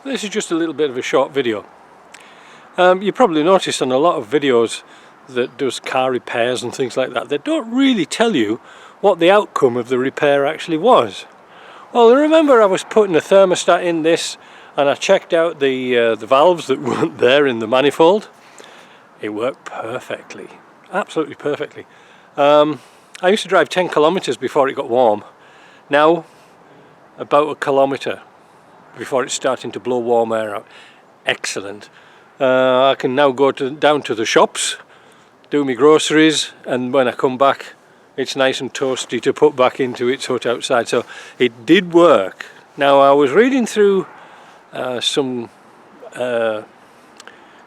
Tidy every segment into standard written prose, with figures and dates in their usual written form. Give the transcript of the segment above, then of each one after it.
This is just a little bit of a short video. You probably noticed on a lot of videos that does car repairs and things like that, they don't really tell you what the outcome of the repair actually was. Well, I remember I was putting a thermostat in this and I checked out the valves that weren't there in the manifold. It worked perfectly, absolutely perfectly. I used to drive 10 kilometers before it got warm. Now about a kilometer before it's starting to blow warm air out. Excellent. I can now go down to the shops, do my groceries, and when I come back it's nice and toasty to put back into its hut outside. So it did work. Now I was reading through some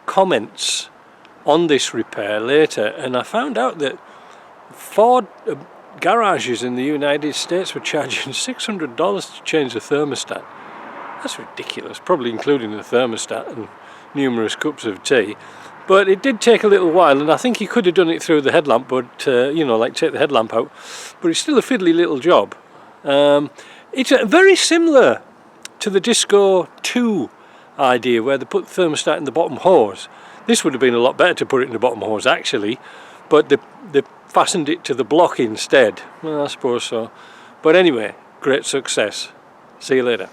comments on this repair later, and I found out that Ford garages in the United States were charging $600 to change the thermostat. That's ridiculous, probably including the thermostat and numerous cups of tea. But it did take a little while, and I think he could have done it through the headlamp, but you know, like take the headlamp out. But it's still a fiddly little job. It's very similar to the Disco 2 idea, where they put the thermostat in the bottom hose. This would have been a lot better to put it in the bottom hose actually, but they fastened it to the block instead. Well, I suppose so. But anyway, great success. See you later.